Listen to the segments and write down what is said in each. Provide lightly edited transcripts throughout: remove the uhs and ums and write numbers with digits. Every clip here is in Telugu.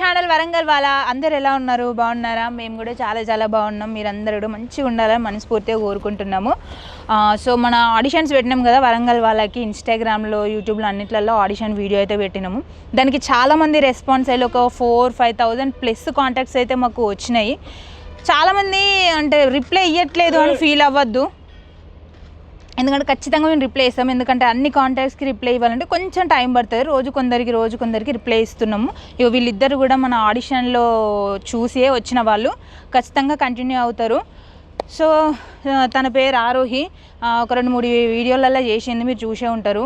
ఛానల్ వరంగల్ వాళ్ళ అందరు ఎలా ఉన్నారు? బాగున్నారా? మేము కూడా చాలా చాలా బాగున్నాం. మీరందరూ కూడా మంచిగా ఉండాలని మనస్ఫూర్తిగా కోరుకుంటున్నాము. సో మన ఆడిషన్స్ పెట్టినాం కదా వరంగల్ వాళ్ళకి, ఇన్స్టాగ్రామ్లో యూట్యూబ్లో అన్నిట్లలో ఆడిషన్ వీడియో అయితే పెట్టినాము. దానికి చాలామంది రెస్పాన్స్ అయ్యి ఒక 4-5,000 ప్లస్ కాంటాక్ట్స్ అయితే మాకు వచ్చినాయి. చాలామంది అంటే రిప్లై ఇవ్వట్లేదు అని ఫీల్ అవ్వద్దు, ఎందుకంటే ఖచ్చితంగా మేము రిప్లై ఇస్తాం. ఎందుకంటే అన్ని కాంటాక్ట్స్కి రిప్లై ఇవ్వాలంటే కొంచెం టైం పడుతుంది. రోజు కొందరికి రిప్లై ఇస్తున్నాము. ఇక వీళ్ళిద్దరు కూడా మన ఆడిషన్లో చూసే వచ్చిన వాళ్ళు, ఖచ్చితంగా కంటిన్యూ అవుతారు. సో తన పేరు ఆరోహి. ఒక 2-3 వీడియోలలో చేసింది, మీరు చూసే ఉంటారు.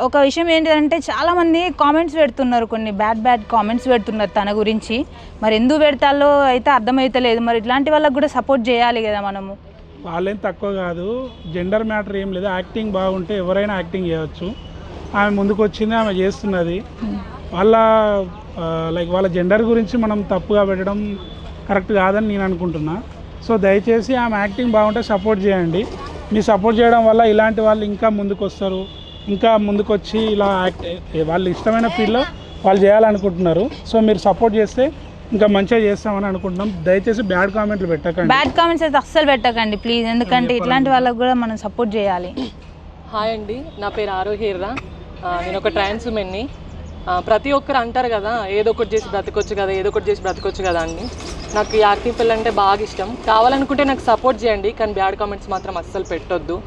ఒక విషయం ఏంటంటే చాలామంది కామెంట్స్ పెడుతున్నారు, కొన్ని బ్యాడ్ కామెంట్స్ పెడుతున్నారు తన గురించి. మరి ఎందుకు పెడతాలో అయితే అర్థమవుతలేదు. మరి ఇట్లాంటి వాళ్ళకి కూడా సపోర్ట్ చేయాలి కదా మనము. వాళ్ళేం తక్కువ కాదు, జెండర్ మ్యాటర్ ఏం లేదు. యాక్టింగ్ బాగుంటే ఎవరైనా యాక్టింగ్ చేయవచ్చు. ఆమె ముందుకు వచ్చింది, ఆమె చేస్తున్నది. వాళ్ళ జెండర్ గురించి మనం తప్పుగా పెట్టడం కరెక్ట్ కాదని నేను అనుకుంటున్నా. సో దయచేసి ఆమె యాక్టింగ్ బాగుంటే సపోర్ట్ చేయండి. మీరు సపోర్ట్ చేయడం వల్ల ఇలాంటి వాళ్ళు ఇంకా ముందుకు వస్తారు, ఇంకా ముందుకు వచ్చి ఇలా వాళ్ళు ఇష్టమైన ఫీల్డ్లో వాళ్ళు చేయాలనుకుంటున్నారు. సో మీరు సపోర్ట్ చేస్తే ఇంకా మంచిగా చేస్తామని అనుకుంటున్నాం. దయచేసి బ్యాడ్ కామెంట్లు పెట్టకండి, బ్యాడ్ కామెంట్స్ అయితే అస్సలు పెట్టకండి ప్లీజ్, ఎందుకంటే ఇట్లాంటి వాళ్ళకి కూడా మనం సపోర్ట్ చేయాలి. హాయ్ అండి, నా పేరు ఆరోహిర్రా. నేను ఒక ట్రాన్స్ ఉమెన్ని. ప్రతి ఒక్కరు అంటారు కదా ఏదో ఒకటి చేసి బ్రతకొచ్చు కదా అని. నాకు ఈ యాక్టింగ్ ఫీల్డ్ అంటే బాగా ఇష్టం. కావాలనుకుంటే నాకు సపోర్ట్ చేయండి, కానీ బ్యాడ్ కామెంట్స్ మాత్రం అస్సలు పెట్టొద్దు.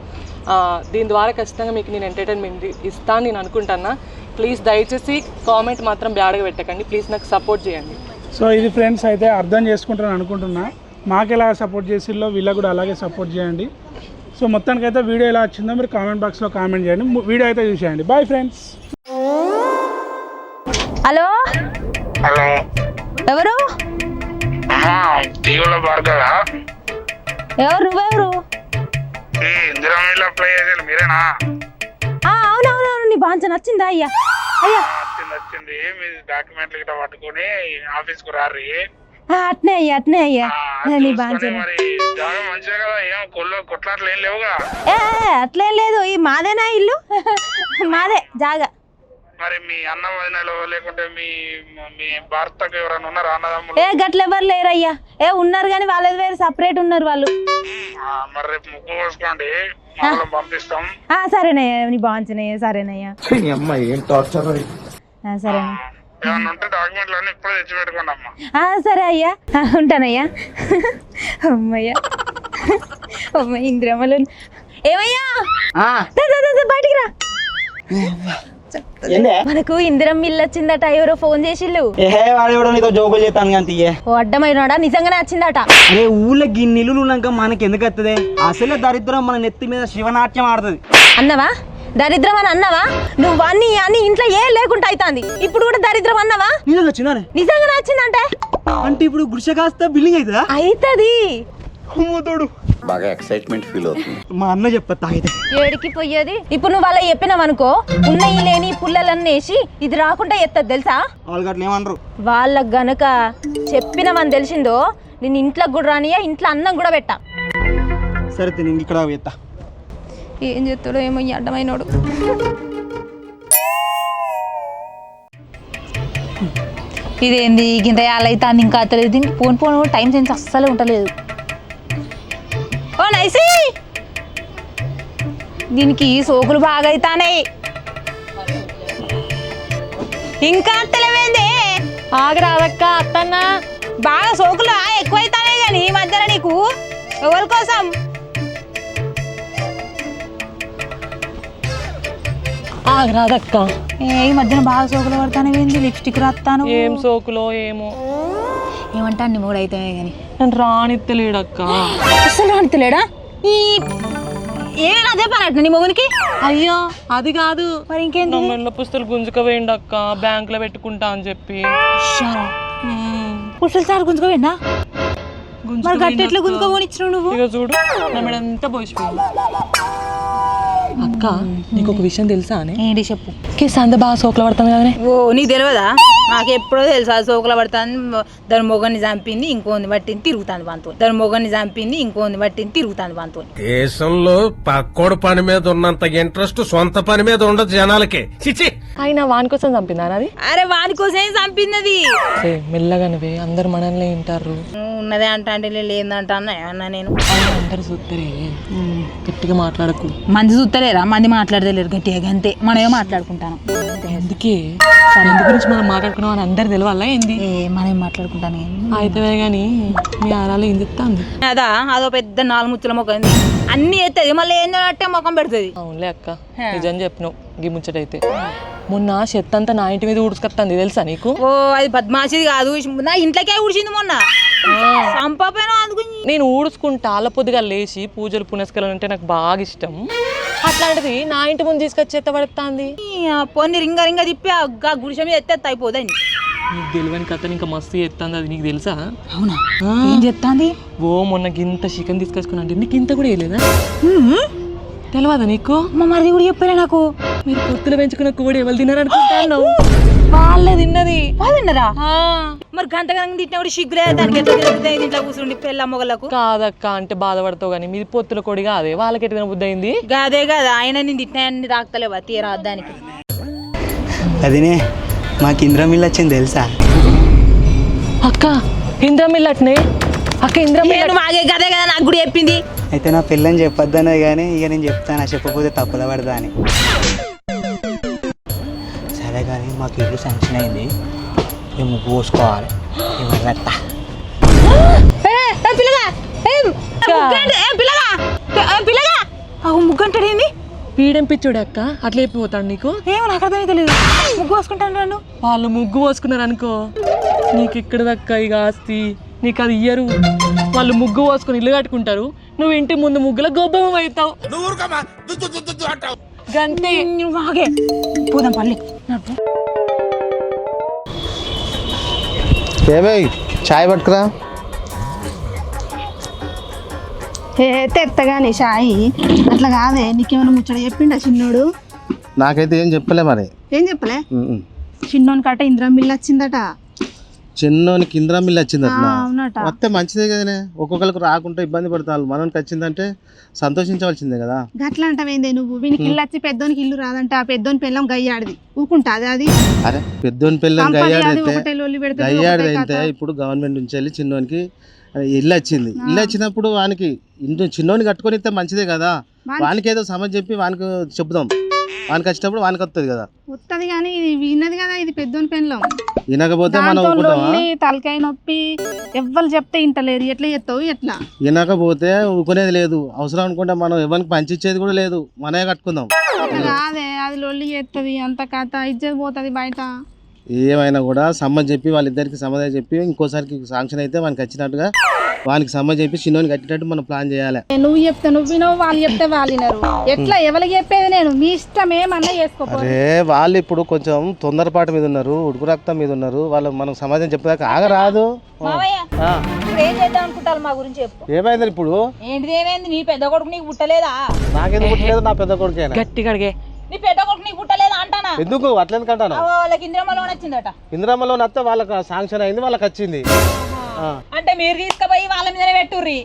దీని ద్వారా ఖచ్చితంగా మీకు నేను ఎంటర్టైన్మెంట్ ఇస్తాను నేను అనుకుంటున్నా. ప్లీజ్ దయచేసి కామెంట్ మాత్రం బ్యాడ్గా పెట్టకండి, ప్లీజ్ నాకు సపోర్ట్ చేయండి. సో ఇది ఫ్రెండ్స్ అయితే అర్థం చేసుకుంటారని అనుకుంటున్నా. మాకు ఎలా సపోర్ట్ చేసిల్లో వీళ్ళకి కూడా అలాగే సపోర్ట్ చేయండి. సో మొత్తానికైతే వీడియో ఎలా వచ్చిందో మీరు కామెంట్ బాక్స్లో కామెంట్ చేయండి. వీడియో అయితే చూసేయండి. Bye friends. హలో ఎవరు? నువ్వెవరు? అవునవునవును, నీ బాగా నచ్చిందా? అయ్యా వచ్చింది మీ డాక్యుమెంట్లు గిట్ట పట్టుకొని ఆఫీస్ కు రారి. అట్నే అయ్యా నీ బాగా మంచిగా కదా, ఏం కొట్లాట్లు ఏం లేవుగా? అట్లేం లేదు, ఈ మాదేనా ఇల్లు, మాదే జాగా. మరి మీ అన్న వదినలు లేకుంటే మీ భర్తకు ఎవరైనా ఉన్నారా అన్నదమ్ములు? గట్ల ఎవరు లేరయ్యా. ఉన్నారు కానీ వాళ్ళది వేరు, సపరేట్ ఉన్నారు వాళ్ళు. మరి రేపు ముగ్గు కోసుకోండి, పంపిస్తాం. సరేనయ్యా, నీ బాగుంచినయ్యా. సరేనయ్యా, సరేనా? ఏమన్నా ఉంటే డాక్యుమెంట్లు అన్ని ఇప్పుడే తెచ్చి పెట్టుకోండి అమ్మా. సరే అయ్యా, ఉంటానయ్యా. అమ్మయ్యా ఇంద్రమ్మలు. ఏమయ్యా బయటికి రా. మనకు ఇందిరం ఇల్లు వచ్చిందట, ఎవరో ఫోన్ చేసిళ్ళు. జోకులు చేస్తాను అడ్డమైనాడా? నిజంగానే వచ్చిందట. అరే ఊళ్ళో గిన్నెలు ఉన్నాక మనకి ఎందుకు వస్తుంది? అసలే దరిద్రం మన నెత్తి మీద శివనాట్యం ఆడుతుంది. అన్నవా దరిద్రం అని అన్నవా? నువ్వు అన్ని ఇంట్లో ఏ లేకుండా అవుతుంది, ఇప్పుడు కూడా దరిద్రం అన్నవా? నిజంగానే వచ్చిందంటే అంటే ఇప్పుడు గుడిసె కాస్త బిల్డింగ్ అవుతుందా? అవుతుంది. బాగా ఎక్సైట్మెంట్ ఫీల్ అవుతుంది. మా అన్న చెప్పా ఏడికి పోయేది. ఇప్పుడు నువ్వు వాళ్ళ చెప్పినావు అనుకో, ఉన్నాయి లేని పుల్లలన్నీ వేసి ఇది రాకుండా ఎత్తది తెలుసా? వాళ్ళు గట్ల ఏమనరు. వాళ్ళకు గనక చెప్పినామని తెలిసిందో నేను ఇంట్లోకి కూడా రానియా, ఇంట్లో అన్నం కూడా పెట్టా. సరే నేను ఇక్కడ ఎత్తా. ఏం చెప్తాడో ఏమో ఈ అడ్డమైనోడు. ఇదేంది గింత యాలైతే అని ఇంకా అత్తలేదు. పోను టైం సెన్స్ అస్సలే ఉంటలేదు. ఓ నైసి, దీనికి సోకులు బాగా అవుతాయి. ఇంకా అత్తలేవేంది? ఆగరాదక్క అత్తన్న, బాగా సోకులు ఎక్కువైతానే కానీ ఈ మధ్యన నీకు ఎవరి కోసం? ఆగరాదక్క, ఈ మధ్యన బాగా సోకులు పడతానేవేంది? లిప్స్టిక్ రాస్తాను. ఏం సోకులో ఏమో. ఏమంటా నీ మూడు అయితే కానీ నన్ను రానిత్తలేడక్క. అసలు రానిత్తలేడా? ఏమైనా అదే పని అట్ట నీ మొగునికి? అయ్యా అది కాదు, మరి ఇంకేంటి? మెల్ల పుస్తలు గుంజుకపోయిండు అక్క, బ్యాంక్ లో పెట్టుకుంటా అని చెప్పి. పుస్తలు సార్ గుంజుకోవేండా? మరి గట్టెట్లు గుంజుకోని ఇచ్చినావు నువ్వు? ఇక చూడు నా మీద ఎంత పోసిపోయింది. అక్క నీకు ఒక విషయం తెలుసా అని ఏంటి చెప్పు. కేసు అంత బాగా సోకులు పడుతుంది కదనే. ఓ నీకు తెలియదా? నాకు ఎప్పుడో తెలుసా సోకుల పడుతుంది. దాని మొగన్ని చంపింది ఇంకోని బట్టిని తిరుగుతాను వాంతో. దాని మొగన్ని చంపింది ఇంకోని బట్టిని తిరుగుతాను వాంతో. దేశంలో పక్కోడు పని మీద ఉన్నంత ఇంట్రెస్ట్ సొంత పని మీద ఉండదు జనాలకి. చిచి ఆయన వాని కోసం చంపిందా అది? అరే వాని కోసమే చంపింది. మెల్లగా నువ్వే అందరు మనల్ని వింటారు. ఉన్నదే అంట అంటే లేదంటా అన్నా నేను. అందరు చూస్తారే గట్టిగా మాట్లాడకు. మంది చూస్తలేరా? మంది మాట్లాడతలేరు గట్టిగా, అంతే. మనమే మాట్లాడుకుంటాను. అందుకే ఎందు గురించి మనం మాట్లాడుకున్నాం అని అందరు తెలవాలా ఏంది? మనమే మాట్లాడుకుంటాను. అయితే గానీ మీ ఆరాలు ఏం చెప్తాంది అదా? అదో పెద్ద 4 ముచ్చుల ముఖం అన్ని ఎత్తది, మళ్ళీ ఏం అంటే ముఖం పెడుతుంది. అవునులే అక్క, నిజం చెప్పినావు. గీ ముచ్చటైతే మొన్న చెత్త అంతా నా ఇంటి మీద ఊడ్చుకొస్తుంది తెలుసా నీకు? ఓ అది బద్మాషిది కాదు, నా ఇంట్లోకే ఊడ్చింది మొన్న. సంపపోయినా అందుకు నేను ఊడ్చుకుంటా అల్ల పొద్దుగా లేచి పూజలు పునస్కారాలు అంటే నాకు బాగా ఇష్టం. అట్లాంటిది నా ఇంటి ముందు తీసుకొచ్చి చెత్త పడుతుంది. పొన్ని రింగ తిప్పి ఆ గుడిసె మీద ఎత్తేది అయిపోదని. నీకు తెలియని కథ ఇంకా మస్తు ఎత్తాంది, అది నీకు తెలుసా? అవునా? ఏం చెప్తాంది? ఓ మొన్న గింత చికెన్ తీసుకొచ్చుకున్నా అంటే నీకు ఇంత కూడా వేయలేదా? తెలియదా నీకు? మా మరిది కూడా చెప్పలే నాకు. మీరు పొత్తులు పెంచుకున్న కోడి ఎవరు తిన్నారనుకుంటాను? వాళ్ళే తిన్నది. వాళ్ళు తిన్నరా? మరి గంటగంగా తిట్టిన కూడా సిగ్గులే దానికి. ఎట్లా తిరుగుతాయి ఇంట్లో కూర్చుండి పెళ్ళ మొగలకు? కాదక్క, అంటే బాధపడతావు కానీ మీది పొత్తుల కోడి కాదే, వాళ్ళకి ఎట్లా బుద్ధి అయింది? కాదే కదా, ఆయన నేను తిట్టినాయన్ని తాకుతలేవా తీరా దానికి. అదినే మాకు ఇంద్రమిల్ వచ్చింది తెలుసా? అక్క ఇంద్రమిల్ అట్నే. అక్క ఇంద్రమిల్ మాగే కదే కదా నాకు కూడా చెప్పింది. అయితే నా పిల్లని చెప్పొద్దనే కానీ ఇక నేను చెప్తాను, చెప్పకపోతే తప్పుల పడదా అని. సరే కానీ మాకు ఇల్లు శాంక్షన్ అయింది, మేము ముగ్గు పోసుకోవాలి. ముగ్గంటాడు ఏంది? పీడెం పిచ్చుడు అక్క, అట్లా అయిపోతాడు నీకు. ఏమో నాకు అర్థమైతే తెలియదు. ముగ్గు పోసుకుంటాను నన్ను. వాళ్ళు ముగ్గు పోసుకున్నారు అనుకో, నీకు ఇక్కడ దక్క ఇక ఆస్తి నీకు అది ఇయ్యరు. వాళ్ళు ముగ్గు పోసుకుని ఇల్లు కట్టుకుంటారు, నువ్వు ఇంటి ముందు ముగ్గులో గొబ్బెమ్మ అవుతావు. గంతే. ఆగే పోదాం పల్లి. ఏమే చాయ్ పట్టుకురా. తెత్తగాని షాయి అట్లా కాదే, నీకేమైనా ముచ్చట చెప్పిండా చిన్నోడు? నాకైతే ఏం చెప్పలే మరి. ఏం చెప్పలే? చిన్నోని కట్ట ఇంద్రమిల్ వచ్చిందట. చిన్నోనికి ఇంద్రమిల్ వచ్చిందట. అవునట. వస్తే మంచిదే కదనే, ఒక్కొక్కరికి రాకుంటే ఇబ్బంది పడతారు. మనోనికి వచ్చిందంటే సంతోషించవలసిందే కదా. గట్లా అంటావేందే నువ్వు? వీనికి ఇల్లు వచ్చి పెద్దోనికి ఇల్లు రాదంట. ఆ పెద్దోని పిల్లం గయ్యాడిది ఊకుంటాది అది. అరే పెద్దోని పిల్లని పెడితే గయ్యాడితే ఇప్పుడు గవర్నమెంట్ నుంచి వెళ్ళి చిన్నోనికి ఇల్లు వచ్చింది. ఇల్లు వచ్చినప్పుడు వానికి చిన్నోని కట్టుకొని ఇస్తే మంచిదే కదా. వానికి ఏదో సమస్య చెప్పి వానికి చెప్దాం, వానికి వచ్చినప్పుడు వానికి వస్తుంది కదా. వస్తుంది కానీ విన్నది కదా, ఇది పెద్దోని పెళ్ళం. వినకపోతే మనం తలకాయ నొప్పి ఎవ్వరు చెప్తే ఇంటలేరు. ఎట్లా చెప్తావు? ఎట్లా వినకపోతే ఊకునేది లేదు. అవసరం అనుకుంటే మనం ఎవరికి పంచిచ్చేది కూడా లేదు, మనమే కట్టుకుందాం. కాదే, అది లొల్లి చేస్తుంది అంత కథ, ఇజ్జత్ పోతుంది బయట. ఏమైనా కూడా సమ్మతి చెప్పి వాళ్ళిద్దరికి సమాధానం చెప్పి ఇంకోసారికి శాంక్షన్ అయితే వానికి వచ్చినట్టుగా వానికి సమ్మతి చెప్పి చిన్నోని కట్టినట్టు మనం ప్లాన్ చేయాలి. నువ్వు చెప్తే నువ్వు వినవు, వాళ్ళు చెప్తే వాళ్ళు వినరు. ఎట్లా ఎవరికి చెప్పేది నేను? మీ ఇష్టం ఏమన్నా చేసుకో. అరే వాళ్ళు ఇప్పుడు కొంచెం తొందరపాటు మీద ఉన్నారు, ఉడుకు రక్తం మీద ఉన్నారు. వాళ్ళు మనకు సమాధానం చెప్పేదాకా ఆగరాదు. ఏం చేద్దాం అనుకుంటారు మా గురించి చెప్పు. ఏమైంది ఇప్పుడు? ఏంటిది ఏమైంది? నీ పెద్ద కొడుకు నీకు పుట్టలేదా? నాకేం పుట్టలేదు, నా పెద్ద కొడుకేనా. గట్టిగా అడిగే. నీ పెద్ద కొడుకు నీకు పుట్టలేదా అంటానా? ఎందుకు అట్లెందుకు అంటాను? వాళ్ళకి ఇంద్రమలో వచ్చిందట. ఇంద్రమ్మలో నత్తే వాళ్ళకి శాంక్షన్ అయింది, వాళ్ళకి వచ్చింది. అంటే మీరు తీసుకుపోయి వాళ్ళ మీదనే పెట్టుర్రి,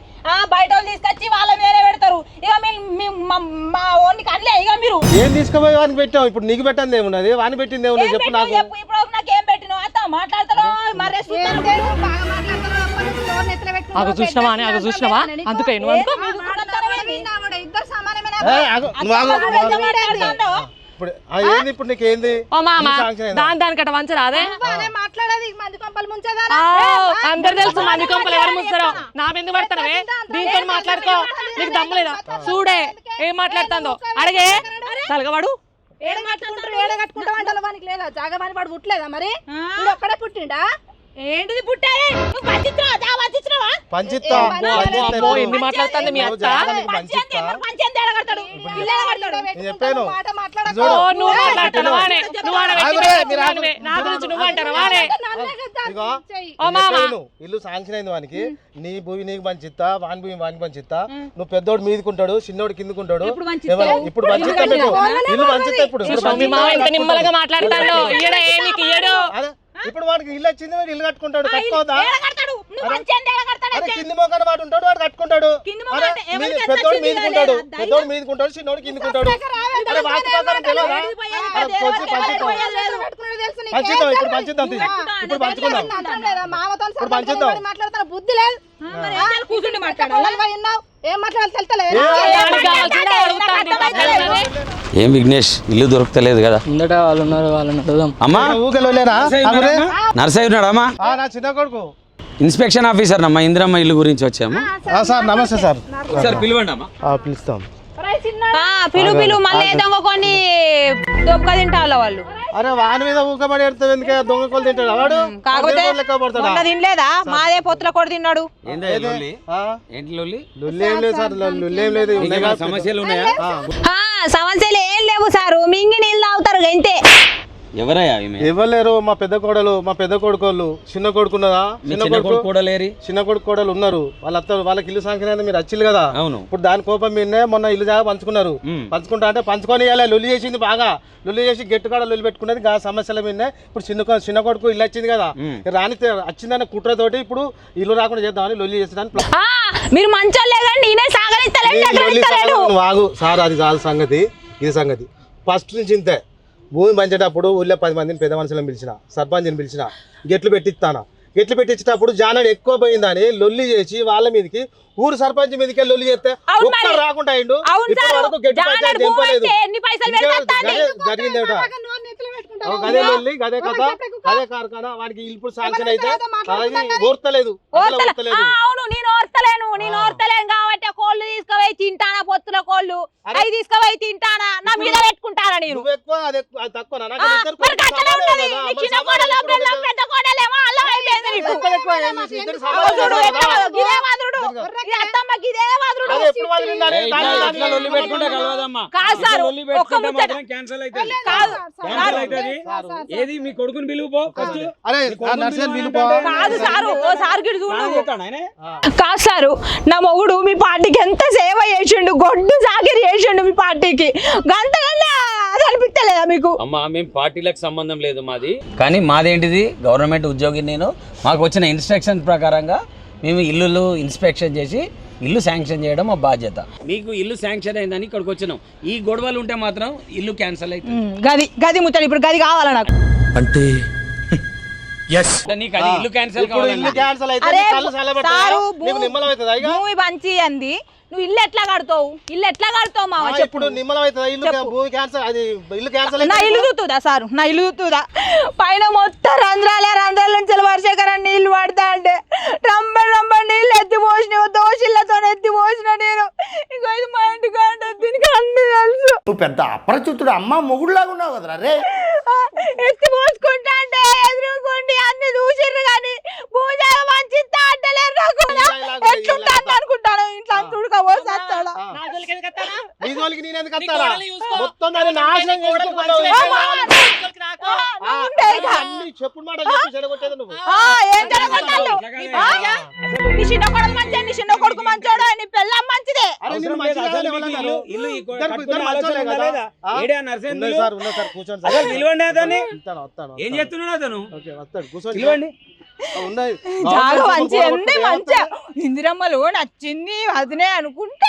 బయట వాళ్ళు తీసుకొచ్చి వాళ్ళ మీదనే పెడతారు. ఇక మా ఓన్కి అనలే. ఇక మీరు ఏం తీసుకుపోయి వానికి పెట్టావు? ఇప్పుడు నీకు పెట్టింది ఏమున్నది, వానికి పెట్టింది ఏమున్నది చెప్పు నాకు. ఇప్పుడు నాకేం పెట్టినావు? అత్త మాట్లాడతారు అగ చూసినావా అని, అగ చూసినావా అందుకే నువ్వు అనుకో. ఇప్పుడు నీకేంది? దానికట వంచరాదే. అందరు తెలుసు మంది కొంపలు ఎవరు ముస్తారో. నా మీద పడతానవే, దీంతో మాట్లాడుకో. నీకు దమ్ము లేదా? చూడే ఏం మాట్లాడుతుందో అడిగే. తలగవాడు ఏడ కట్టుకుంటాడు, ఏడ కట్టుకుంటావు అంటే వానికి లేదా జాగవాని వాడు పుట్టలేదా? మరి ఒక్కడే పుట్టిండా? ఏంటిది పుట్టాలి నువ్వు పంచిత్రావా పంచిత్తా అమ్మో, ఎన్ని మాట్లాడుతుంది మీ అత్త? నేను చెప్పాను ఓ, నువ్వు మాట్లాడతాను వాడే. నువ్వు ఆడ వ్యక్తి నా గురించి నువ్వు అంటారా వాడే? ఇగో, ఓ మామ. చెప్పాను, ఇల్లు శాంక్షన్ అయింది వానికి, నీ భూమి నీకు పంచిత్తా, వాని భూమి వానికి పంచిత్తా, నువ్వు పెద్దోడు మీదకుంటాడు, చిన్నోడు కిందకుంటాడు. ఇప్పుడు పంచిత్తా మీకు ఇల్లు పంచిత్తా. ఇప్పుడు మీ మామ ఎంత నిమ్మలంగా మాట్లాడతాడు. ఈడ ఏమికి ఇయ్యడు. అదే, ఇప్పుడు వాడికి ఇల్లు వచ్చింది, వాడు ఇల్లు కట్టుకుంటాడు. కట్టుకోదా? అరే కింది మోకాడు వాడు ఉంటాడు, వాడు కట్టుకుంటాడు. అరే, పెద్దోడు మీదకుంటాడు, పెద్దోడు మీదకుంటాడు, చిన్నోడు కిందకుంటాడు. అరే వాటి ప్రకారం తెలియదా? అరే పంచిద్దాం, ఇప్పుడు పంచిద్దాం, ఇప్పుడు పంచుకుందాం, ఇప్పుడు పంచిద్దాం. మాట్లాడతాను బుద్ధి లేదు కూర్చుండి మాట్లాడాలి ఏం మాట్లాడాలి తెలుస్తలేదు ఏం విఘ్నేష్ ఇల్లు దొరుకుతలేదు కదా ముందట వాళ్ళు ఉన్నారు, వాళ్ళని అడుగుదాం. అమ్మా ఊకెళ్ళలేరా? నర్సయ్య ఉన్నాడమ్మా? నా చిన్న కొడుకు ఇన్స్పెక్షన్ ఆఫీసర్ నమ్మా ఇందిరమ్మ ఇల్లు గురించి వచ్చాము. సార్ నమస్తే సార్. సార్ పిలవండి అమ్మా. పిలుస్తాం. పిలు మళ్ళీ దొంగ కొన్ని దొబ్బక తింటాల వాళ్ళు. అరే వాని మీద ఊకబడి ఎడతావు ఎందుకే? దొంగ కోళ్ళు తింటాడు వాడు. కాకపోతే లెక్క పడతాడా? మొన్న తినలేదా మాదే పొత్తుల కూడా తిన్నాడు. ఏంటి లొల్లి? లుల్లేం లేదు సార్, లుల్లేం లేదు. సమస్యలు ఉన్నాయా? సమస్యలు ఏం లేవు సారు, మింగి నీళ్ళు తాగుతారు అంతే. ఎవరయ్యా ఇవ్వలేరు. మా పెద్ద కోడలు, మా పెద్ద కొడుకోళ్ళు. చిన్న కొడుకున్నదా? చిన్న కొడుకు కోడలు ఉన్నారు. వాళ్ళకి ఇల్లు సాంక్షన్ అయితే మీరు వచ్చిల్లు కదా. అవును. ఇప్పుడు దాని కోపం మీదనే మొన్న ఇల్లు జాగా పంచుకున్నారు. పంచుకుంటా అంటే పంచుకొని లొల్లి చేసింది, బాగా లొల్లి చేసి గట్టు కాడ లొల్లి పెట్టుకున్నది. గా సమస్యల మీదనే ఇప్పుడు చిన్న కొడుకు ఇల్లు వచ్చింది కదా, రాని వచ్చిందన్న కుట్రతోటి ఇప్పుడు ఇల్లు రాకుండా చేద్దామని లొల్లి చేసేదాన్ని. మీరు మంచోళ్ళే కానీ నేనే సాగరిస్తలేను. వాగు సార్, అది కాదు సంగతి. ఇది సంగతి ఫస్ట్ నుంచి ఇంతే. భూమి పంచేటప్పుడు ఊళ్ళో 10 మందిని పెద్ద మనుషులను పిలిచిన, సర్పంచ్ని పిలిచిన, గెట్లు పెట్టిస్తాను. గెట్లు పెట్టించేటప్పుడు జానడు ఎక్కువ పోయిందని లొల్లి చేసి వాళ్ళ మీదకి ఊరు సర్పంచ్ మీదకి లొల్లి చేస్తే ఒక్కరు రాకుండా అయిండు. ఇప్పటి వరకు గెట్టు పంచాయతీ దింపలేదు. జరిగిందేట గదే లొల్లి, గదే కథ, గదే కార్ఖానా. వానికి ఇప్పుడు శాంక్షన్ అయితే ఓర్తలేదు. నేను ఓర్తలేను కాబట్టి కోళ్ళు తీసుకుపోయి తింటానా, పొత్తుల కోళ్ళు అవి తీసుకుపోయి తింటానా, నా మీద పెట్టుకుంటానా. నేను ఎక్కువ అది తక్కువ ఏది మీ కొడుకుని పిలుపు. కాదు సారు, నా మొగుడు మీ పార్టీకి ఎంత సేవ చేసిండు, గొడ్డు సాగిరి చేసిండు మీ పార్టీకి. గంతకన్నా అది అనిపించలేదా మీకు? అమ్మా మేము పార్టీలకు సంబంధం లేదు మాది, కానీ మాదేంటిది గవర్నమెంట్ ఉద్యోగి. నేను మాకు వచ్చిన ఇన్స్ట్రక్షన్ ప్రకారంగా మేము ఇల్లు ఇన్స్పెక్షన్ చేసి ఇల్లు శాంక్షన్ చేయడం మా బాధ్యత. మీకు ఇల్లు శాంక్షన్ అయిందని ఇక్కడికి వచ్చినాం. ఈ గొడవలు ఉంటే మాత్రం ఇల్లు క్యాన్సిల్ అవుతుంది. గది ముచ్చట ఇప్పుడు గది కావాలా నాకు? అంటే నీకు అది ఇల్లు క్యాన్సిల్ భూమి పంచి అంది, నువ్వు ఇల్లు ఎట్లా కడతావు? మామ ఇప్పుడు నిమ్మలం అవుతుందా ఇల్లు? భూమి క్యాన్సల్, అది ఇల్లు క్యాన్సల్. నా ఇల్లు చూస్తుందా సారు? నా ఇల్లు చూస్తుందా? పైన మొత్తం రంధ్రాల నుంచి వర్షాకాలం నీళ్లు పడతా అంటే రంబడి నీళ్ళు ఎత్తి పోసిన, దోషిళ్ళతో ఎత్తి పోసిన నేను. ఇంకో ఇది మా ఇంటి కాంట, దీనికి అన్ని తెలుసు. నువ్వు పెద్ద అపరిచితుడు అమ్మ మొగుడులాగా ఉన్నావు కదరా రే. ఎత్తి పోసుకుంటా అంటే ఎదురుకోండి అన్ని చూసిర్రు కానీ పూజ మంచిస్తా అంటలేరు. నాకు ఎట్లుంటా అనుకుంటాను ఇంట్లో చూడక పోసేస్తాడా. చెప్పుడు మాటలు చెడగొట్టేది నువ్వు. నీ చిన్న కొడుకు మంచిదే, నీ చిన్న కొడుకు మంచోడు, నీ పిల్లం మంచిదే. ఏం చేస్తున్నాడు అతను? చాలా మంచి అన్ని మంచిగా ఇందిరమ్మలు నచ్చింది అదినే అనుకుంటా.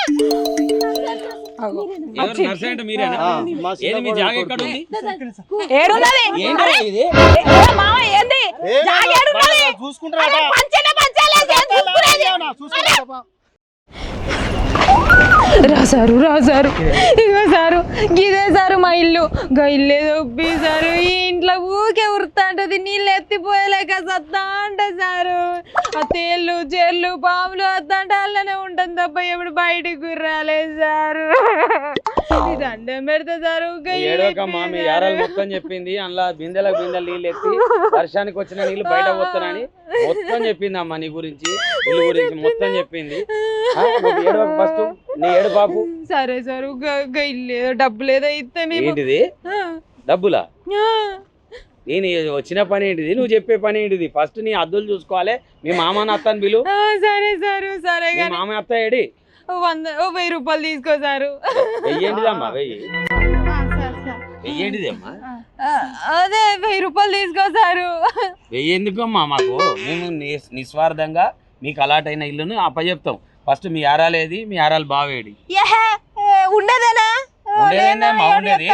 ఏడున్నది మామ? ఏంది జాగేడున్నది? రాసారు ఇగో సారు, గిదే సారు మా ఇల్లు. గా ఇల్లే దొబ్బి సారు, ఈ ఇంట్లో ఊకే ఉరుతా అంటది, నీళ్ళు ఎత్తిపోయలేక సత్తా అంట సారు. ఆ తేళ్ళు చెర్లు పాములు వద్దంటే అల్లనే ఉంటుంది తప్ప ఎప్పుడు బయటికి రాలేదు సారు. దండం పెడతా సార్ ఏడవకమ్మా, మీ యారాలు మొత్తం చెప్పింది. అందులో బిందెలకు బిందెలు నీళ్ళు ఎత్తి వర్షానికి వచ్చిన నీళ్ళు బయట పోతానని మొత్తం చెప్పింది అమ్మా. నీ గురించి ఇల్లు గురించి మొత్తం చెప్పింది. ఏడవక ఫస్ట్ నీ ఏడు బాబు. సరే సార్ ఇల్లు డబ్బులు ఏదో ఇస్తే ఏంటిది డబ్బులా? నేను వచ్చిన పని ఏంటిది, నువ్వు చెప్పే పని ఏంటిది? ఫస్ట్ నీ అద్దులు చూసుకోవాలి. మీ మామ అత్తని పిలు. సరే సార్ సరే మీ మామ అత్త ఏడి? 1000 రూపాయలు తీసుకో సారు. వెయ్యేంటిదమ్మా? వెయ్యేంటిదమ్మా? అదే 1000 రూపాయలు తీసుకో సారు. వెయ్యేందుకమ్మా? మాకు మేము నిస్వార్థంగా మీకు అలాట్ అయిన ఇల్లును అప్పచెప్తాం. ఫస్ట్ మీ ఆరాలేది, మీ ఆరాలు బావేడి? ఉండదేనా ఉండేది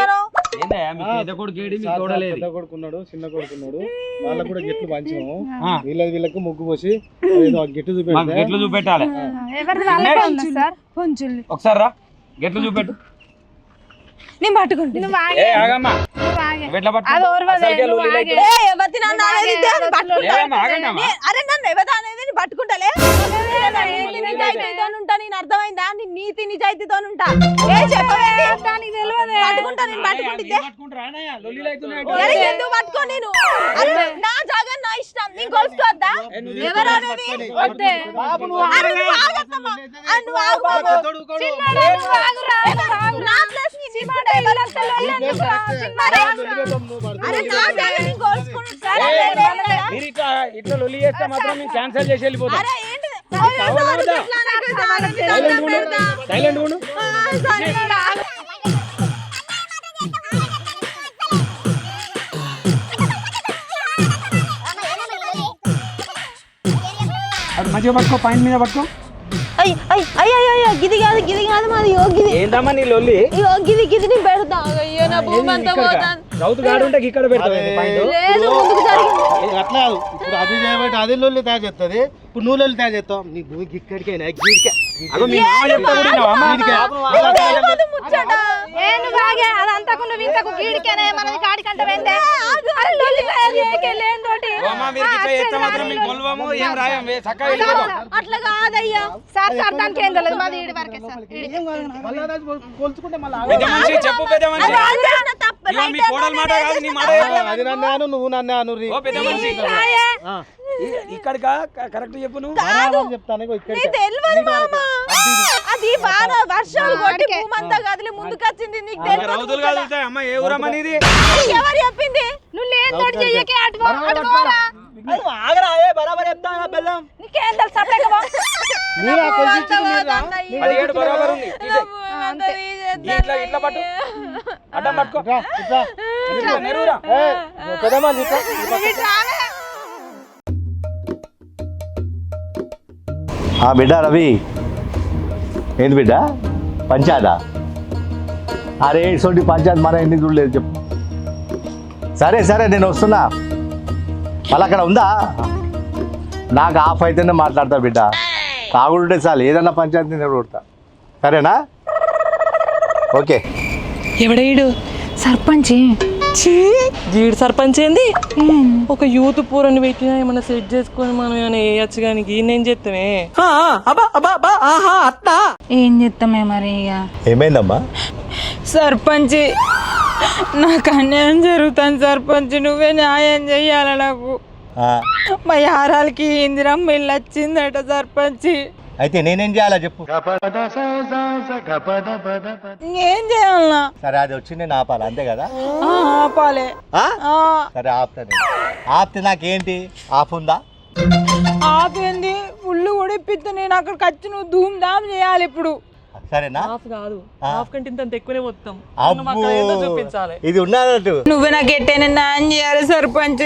ఏందయ్యా? మీ పెద్ద కొడుకు ఏడి? మీ చూడలేదు. పెద్ద కొడుకున్నాడు, చిన్న కొడుకున్నాడు, వాళ్ళకు కూడా గెట్లు పంచాము. వీళ్ళకి ముగ్గు పోసి గెట్లు చూపెట్టాలి. గెట్లు చూపెట్టాలి. ఒకసారి రా, గెట్లు చూపెట్టు. నేను పట్టుకుంటా. పట్టుకుంటలే ఉంటా. నేను అర్థమైందా? నీ నీతి నిజాయితీతో ఉంటా. ఎందుకు పట్టుకో? నేను నా జాగా నా ఇష్టం. నేను కొలుసుకోవద్దా? ఇట్లా లొల్లి చేస్తే మాత్రం మేము క్యాన్సల్ చేసి వెళ్ళిపోతాం. సైలెంట్ ఉండు. మంచిగా పట్టుకో, పాయింట్ మీద పట్టుకో. గిది కాదు మాది. ఏందమ్మా నీ లొల్లి? గిది నేను పెడతా. అయ్యో నా భూమి అంతా పోతాను. రౌతు గాడు ఉంటే ఇక్కడ పెడతావు. అట్లా కాదు, ఇప్పుడు అది చేయబట్టి అది లొల్లి తయారు చేస్తుంది. ఇప్పుడు నువ్వు లొల్లి తయారు చేస్తావు. నీ భూమికి ఇక్కడికైనా గీడికే అట్లా కాదయ్యా సార్. సార్ దానికి ఏం తెలియదు. మాది చెప్పు పెద్ద మనిషి. అది నన్ను నువ్వు నన్ను ఇక్కడ కరెక్ట్ చెప్పు. నువ్వు చెప్తాను. అది బాగా వర్షాలు కొట్టి భూమంతా కదిలి ముందుకొచ్చింది. నీకు రౌతులు కదులుతాయి అమ్మ. ఏ ఊరమ్మా నీది? ఎవరు చెప్పింది? నువ్వు లేని చెయ్యకే. బరాబర్ చెప్తా బెల్లం. నీకేం తెలుసు? 17 బరాబర్ ఉంది. ఇట్లా పట్టు, అడ్డం పట్టుకో. నెరూరా బిడ్డ రవి. ఏంది బిడ్డ పంచాయతా? అరే ఇటువంటి పంచాయతీ మనం ఎన్ని చూడలేదు చెప్పు. సరే సరే నేను వస్తున్నా. మళ్ళీ అక్కడ ఉందా? నాకు ఆఫ్ అయితేనే మాట్లాడతా బిడ్డ. తాగుంటే చాలు, ఏదన్నా పంచాయతీ నేను కొడతా. సరేనా? ఓకే. ఎవడేడు? సర్పంచ్. గీడు సర్పంచ్ ఏంది? ఒక యూత్ పూరని పెట్టినా ఏమన్నా సెట్ చేసుకొని మనం ఏమైనా వేయచ్చు. కానీ ఏం చేస్తామే? ఏం చేస్తామే మరి? ఇక ఏమైందమ్మా? సర్పంచ్ నాకు అన్యాయం జరుగుతాను. సర్పంచ్ నువ్వే న్యాయం చెయ్యాల. నాకు మా యారాలకి ఇందిరమ్మ ఇల్లు వచ్చిందట సర్పంచ్. అయితే నేనేం చేయాలా చెప్పు. ఏం చేయాలన్నా? సరే అది వచ్చి నేను ఆపాలి, అంతే కదా? ఆపాలే. సరే ఆపుతాను. ఆపితే నాకేంటి? ఆఫ్ ఉందా? ఆపేంది? ఫుల్ కూడా ఇప్పిస్తా. నేను అక్కడికి వచ్చి నువ్వు ధూమ్ ధామ్ చేయాలి ఇప్పుడు. సరేనా? హాఫ్ కాదు, హాఫ్ కంటే ఇంత ఎక్కువనే పోతాం. చూపించాలి. ఇది ఉన్నట్టు నువ్వే నాకు ఎట్టైనా న్యాయం చేయాలి సర్పంచ్.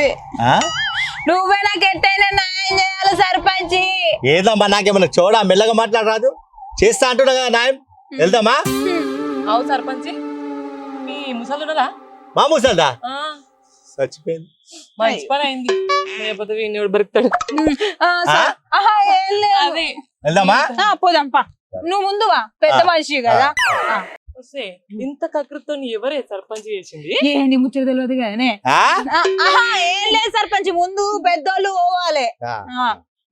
నువ్వే నాకు ఎట్టైనా న్యాయం చేయాలి సర్పంచ్. ఏదమ్మా నాకేమన్నా చూడా మెల్లగా మాట్లాడరాదు? చేస్తా అంటున్నా కదా న్యాయం. వెళ్దామా? అవు సర్పంచ్. మీ ముసలుడా? మా ముసల్దా? చచ్చిపోయింది. మంచి పని అయింది. లేకపోతే వీడిని బరుకుతాడు. వెళ్దామా? పోదాం పా. నువ్వు ముందువా, పెద్ద మనిషి కదా. ఇంత కకృతో ఎవరే సర్పంచ్ చేసింది? ఏంది ముచ్చట తెలియదు కదనే. ఏం లేదు సర్పంచ్, ముందు పెద్దోళ్ళు పోవాలి.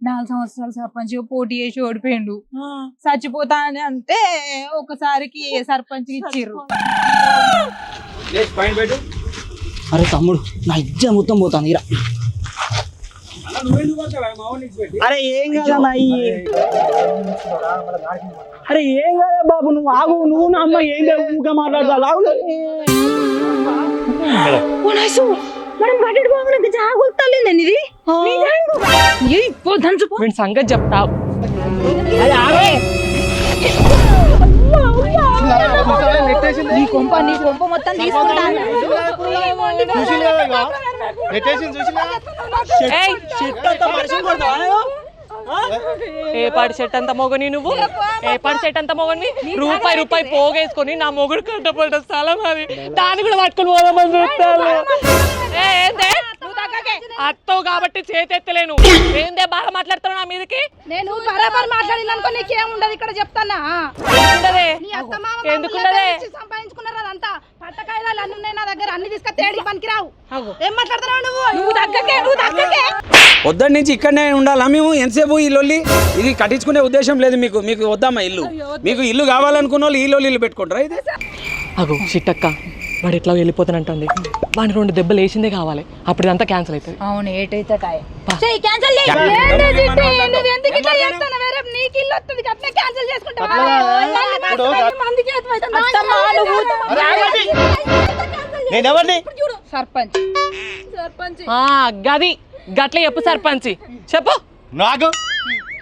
4 సంవత్సరాలు సర్పంచ్ పోటీ చేసి ఓడిపోయిండు. చచ్చిపోతా అని అంటే ఒకసారికి సర్పంచ్ ఇచ్చిర్రు. అరే తమ్ముడు నా ఇజ్జ మొత్తం పోతాను ఇరా. అరే ఏం కాదన్నా అరే ఏం కాదా బాబు నువ్వు ఆగు. నువ్వు నా అమ్మ ఏం ఊగా మాట్లాడతా లాగు. మనం బట్టడు బాగుంది జాగుతాలేండి ఇది వీడి సంగతి చెప్తా. నీ కొంప మొత్తం తీసుకుంటాను. ఏయ్, ఏ పాడి చెట్టు అంత మొగని నువ్వు, ఏ పాడి చెట్టు అంత మొగని రూపాయి పోగేసుకొని నా మొగుడు కట్టపడ్డ స్థలం అది, దాన్ని కూడా పట్టుకుని పోదామని చూస్తాను. ఏందే అత్తవు కాబట్టి చేతెత్తలేను. ఏందే బాగా మాట్లాడుతావు నా మీదకి? నేను బరాబర్ మాట్లాడిననుకో నీకేముండదు ఇక్కడ చెప్తానా. ఎందుకుండదే సంపాదించుకున్నారు అదంతా పట్టకాయలు అన్ని ఉన్నాయి నా దగ్గర, అన్ని తీసుకొని తేడికి పనికిరావు. ఏం మాట్లాడుతున్నావు నువ్వు తగ్గకే. పొద్దున్న నుంచి ఇక్కడనే ఉండాలా మేము ఎంతసేపు ఈ లొల్లి? ఇది కట్టించుకునే ఉద్దేశం లేదు మీకు. మీకు వద్దామా ఇల్లు? మీకు ఇల్లు కావాలనుకున్న వాళ్ళు ఈ లొల్లి ఇల్లు పెట్టుకుంటారా? ఇది అగో చిట్టక్క వాడు ఎట్లా వెళ్ళిపోతానంటుంది. వాడిని 2 దెబ్బలు వేసిందే కావాలి, అప్పుడు ఇదంతా క్యాన్సిల్ అవుతుంది. అవును ఏటైతే గది గట్ల చెప్పు సర్పంచ్ చెప్పు. నాకు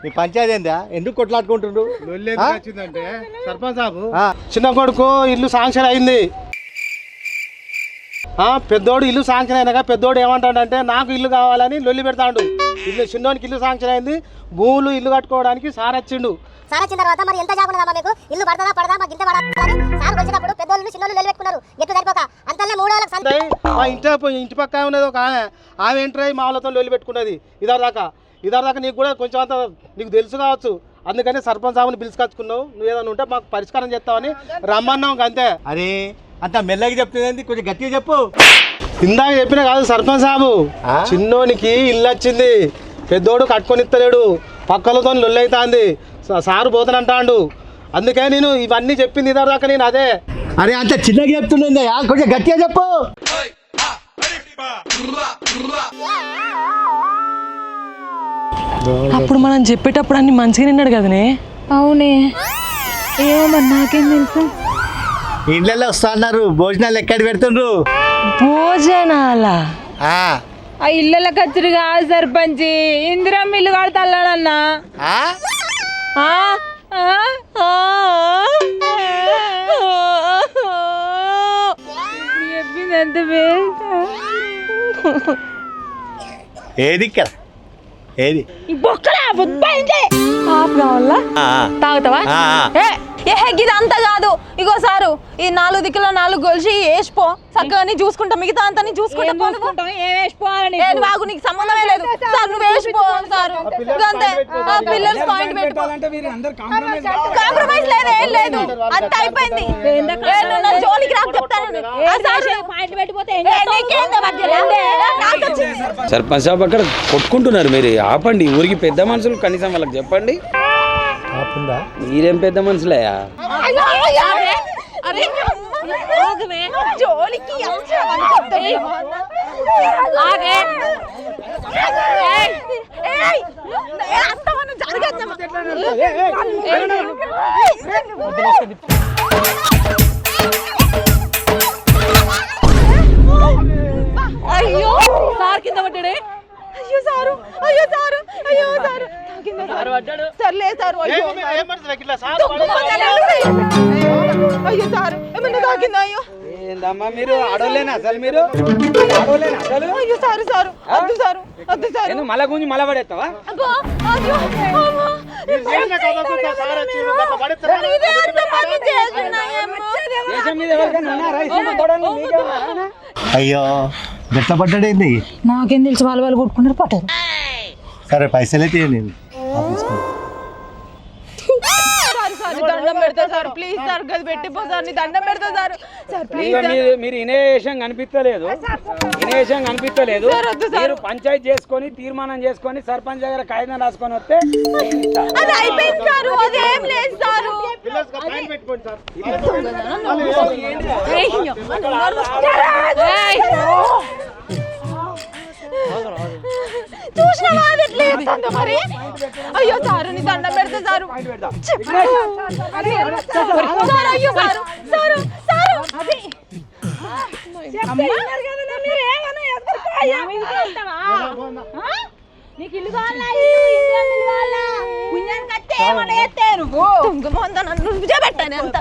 నీ పంచాయతీ ఏందా? ఎందుకు కొట్లాడుకుంటుండ్రు? వచ్చిందంటే సర్పంచ్ సాబు చిన్న కొడుకు ఇల్లు శాంక్షన్ అయింది. పెద్దోడు ఇల్లు శాంక్షన్ అయినాక పెద్దోడు ఏమంటాడంటే నాకు ఇల్లు కావాలని లొల్లి పెడతాడు. ఇల్లు చిన్నోనికి ఇల్లు శాంక్షన్ అయింది, భూములు ఇల్లు కట్టుకోవడానికి సార్ వచ్చిండు. సార్ వచ్చిన తర్వాత మరి ఎంత జాబ్ ఉన్నదమ్మా మీకు? ఇల్లు పడదా పడదా మాకు ఇంత పడాలి. సార్ వచ్చినప్పుడు పెద్దోళ్ళు చిన్నోళ్ళు లొల్లి పెట్టుకున్నారు, ఎట్టు సరిపోక అంతలో 3 రోజులకు మా ఇంటి పక్క ఉన్నది ఒక ఆమె ఎంటర్ అయ్యి మా వాళ్ళతో లొల్లి పెట్టుకున్నది. ఇదాకా నీకు కూడా కొంచెం అంత నీకు తెలుసు కావచ్చు. అందుకని సర్పంచ్ సాబుని పిలుచుకొచ్చుకున్నావు. నువ్వు ఏదైనా ఉంటే మాకు పరిష్కారం చేస్తావని రమ్మన్నావు అంతే. అరే అంత మెల్లగా చెప్తుంది, కొంచెం గట్టిగా చెప్పు. ఇందాక చెప్పినా కాదు సర్పంచ్ సాబు, చిన్నోనికి ఇల్లు వచ్చింది, పెద్దోడు కట్టుకొని ఇస్తలేడు, పక్కలతో లొల్లి అవుతుంది, సారు పోతానంటాడు. అందుకే నేను ఇవన్నీ చెప్పింది ఇదాకా నేను అదే. అరే అంత చిన్నగా చెప్తుండే, కొంచెం గట్టిగా చెప్పు. అప్పుడు మనం చెప్పేటప్పుడు అన్ని మంచిగా నిన్నాడు కదనే. అవునే ఏమో మరి నాకేం తెలుసు. ఇండ్లలో వస్తా అన్నారు, భోజనాలు ఎక్కడ పెడుతుండ్రు? భోజనాలా? ఆ ఇళ్ళ కచ్చురు కాదు సర్పంచ్, ఇందిరం ఇల్లు కడతాడన్నా. చెప్పింది అంత ఏది ఇక్కడ ఏది తాగుతావా? ఇది అంతా కాదు. ఇగో సారు ఈ 4 దిక్కులో 4 గొలిసి వేసిపో, చక్కగా చూసుకుంటా, మిగతా అంతా చూసుకుంటా. బాగు నీకు సంబంధమే లేదు సార్, నువ్వు వేసిపో సారు. అంతే పిల్లలు పాయింట్ పెట్టుకో. కాంప్రమైజ్ లేదు, ఏం లేదు, అంత అయిపోయింది. జోలికి రాకు చెప్తాను. సర్పంచ్ సాబ్ అక్కడ కొట్టుకుంటున్నారు, మీరు ఆపండి. ఊరికి పెద్ద మనుషులు కనీసం వాళ్ళకి చెప్పండి. మీరేం పెద్ద మనుషులయ్యా? అయ్యో సార్ కింద పడ్డాడే. అయ్యో సారు, అయ్యో సారు, అయ్యో సారు సర్లే సారు. అయ్యో సారు ఏమన్నా తాకిందా? అయ్యో ఏందమ్మా మీరు ఆడోలేనా అసలు? మీరు ఆడోలేనా అసలు? అయ్యో సారు సారు వద్దు సారు, వద్దు సారు. మళ్ళా గుంజి మళ్ళా పడేస్తావా? అయ్యో గట్ల పడ్డాడేంది? నాకేం తెలుసు, వాళ్ళు కొట్టుకున్నారు పట్టారు. సరే పైసలు అయితే నేను దండం పెడతా సార్ ప్లీజ్ సార్ గది పెట్టిపో సార్ నీ దండం పెడతా సార్ సార్ ప్లీజ్ మీరు ఇనేషన్ కనిపించలేదు మీరు పంచాయతీ చేసుకొని తీర్మానం చేసుకొని సర్పంచ్ దగ్గర కాగితం రాసుకొని వస్తే అది అయిపోయింది సార్ అదేం లేదు సార్ చూసినావా అది ఎట్లా చెప్తుందో మరి అయ్యో సారు నీ దండం పెడతా సారు సార్ అయ్యో సారు సారు సారు నీకు ఇల్లు కావాలా ఇల్లు కావాలా పుణ్యానికి వస్తే ఏమన్నా చేస్తే నువ్వు తుంగమంతా నన్ను నిజబెట్టాను అంత